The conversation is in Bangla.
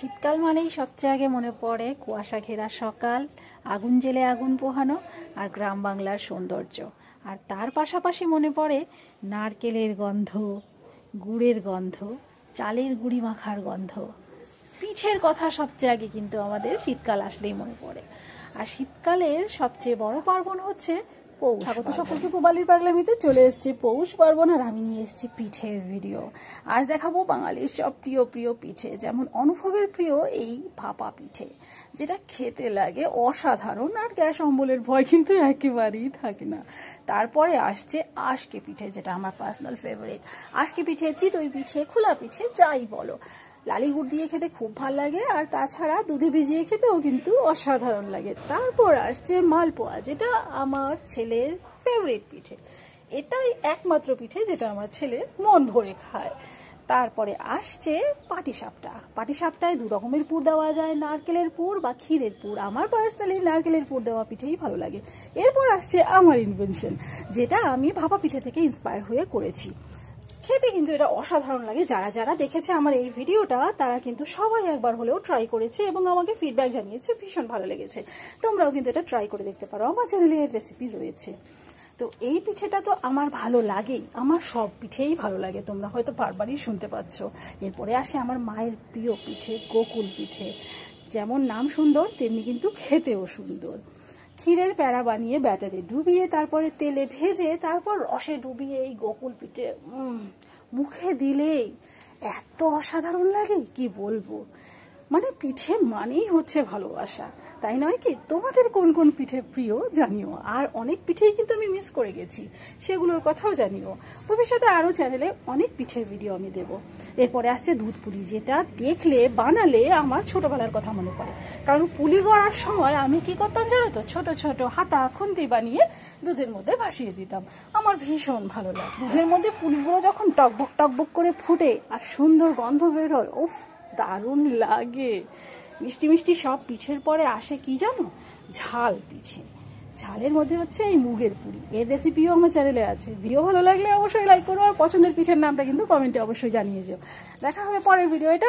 শীতকাল মানেই সবচেয়ে আগে মনে পড়ে কুয়াশা ঘেরা সকাল, আগুন জেলে আগুন পোহানো আর গ্রাম বাংলার সৌন্দর্য। আর তার পাশাপাশি মনে পড়ে নারকেলের গন্ধ, গুড়ের গন্ধ, চালের গুঁড়ি মাখার গন্ধ, পিঠের কথা সবচেয়ে আগে কিন্তু আমাদের শীতকাল আসলেই মনে পড়ে। আর শীতকালের সবচেয়ে বড় পার্বণ হচ্ছে পৌষ। স্বাগত সকলকে পূবালীর পাগলামিতে। চলে এসেছি পৌষ পার্বণ আর আমি নিয়ে এসেছি পিঠের ভিডিও। আজ দেখাবো বাঙালির সব প্রিয় প্রিয় পিঠে, যেমন অনুভবের প্রিয় এই ভাপা পিঠে, যেটা খেতে লাগে অসাধারণ আর গ্যাস অম্বলের ভয় কিন্তু একেবারেই থাকে না। তারপরে আসছে আশকে পিঠে, যেটা আমার পার্সোনাল ফেভারিট। আশকে পিঠে, চিতই পিঠে, খোলা পিঠে, যাই বলো, লালি গুড় দিয়ে খেতে খুব ভালো লাগে, আর তাছাড়া দুধে ভিজিয়ে খেতেও কিন্তু অসাধারণ লাগে। তারপর আসছে মালপোয়া, যেটা আমার ছেলের ফেভারিট পিঠে। এটাই একমাত্র পিঠে যেটা আমার ছেলে মন ভরে খায়। তারপরে আসছে পাটিসাপটা। পাটিসাপটায় দু রকমের পুর দেওয়া যায়, নারকেলের পুর বা ক্ষীরের পুর। আমার পার্সোনালি নারকেলের পুর দেওয়া পিঠেই ভালো লাগে। এরপর আসছে আমার ইনভেনশন, যেটা আমি ভাপা পিঠে থেকে ইন্সপায়ার হয়ে করেছি। খেতে কিন্তু এটা অসাধারণ লাগে। যারা যারা দেখেছে আমার এই ভিডিওটা তারা কিন্তু সবাই একবার হলেও ট্রাই করেছে এবং আমাকে ফিডব্যাক জানিয়েছে ভীষণ ভালো লেগেছে। তোমরাও কিন্তু এটা ট্রাই করে দেখতে পারো, আমার চ্যানেলে এর রেসিপি রয়েছে। তো এই পিঠেটা তো আমার ভালো লাগেই, আমার সব পিঠেই ভালো লাগে, তোমরা হয়তো বারবারই শুনতে পাচ্ছ। এরপরে আসে আমার মায়ের প্রিয় পিঠে, গোকুল পিঠে। যেমন নাম সুন্দর তেমনি কিন্তু খেতেও সুন্দর। ক্ষীরের প্যাড়া বানিয়ে ব্যাটারে ডুবিয়ে তারপরে তেলে ভেজে তারপর রসে ডুবিয়ে এই গোকুল পিঠে মুখে দিলেই এত অসাধারণ লাগে কি বলবো। মানে পিঠে মানেই হচ্ছে ভালোবাসা, তাই নয় কি? তোমাদের কোন কোন পিঠে প্রিয় জানিও। আর অনেক পিঠেই কিন্তু আমি মিস করে গেছি, সেগুলোর কথাও জানিও। ভবিষ্যতে আরও চ্যানেলে অনেক পিঠের ভিডিও আমি দেব। এরপরে আসছে দুধ পুলি, যেটা দেখলে বানালে আমার ছোটবেলার কথা মনে পড়ে। কারণ পুলি গড়ার সময় আমি কি করতাম জানো তো? ছোট ছোট হাতা খুন্তি বানিয়ে দুধের মধ্যে ভাসিয়ে দিতাম। আমার ভীষণ ভালো লাগে। দুধের মধ্যে পুলিগুলো যখন টকবক টকবক করে ফুটে আর সুন্দর গন্ধ বেরোয়, উফ দারুণ লাগে। মিষ্টি মিষ্টি সব পিঠের পরে আসে কি জানো? ঝাল পিঠে। ঝালের মধ্যে হচ্ছে এই মুগের পুরি। এর রেসিপিও আমার চ্যানেলে আছে। ভিডিও ভালো লাগলে অবশ্যই লাইক করো, আর পছন্দের পিঠের নামটা কিন্তু কমেন্টে অবশ্যই জানিয়ে যেও। দেখা হবে পরের ভিডিও। এটা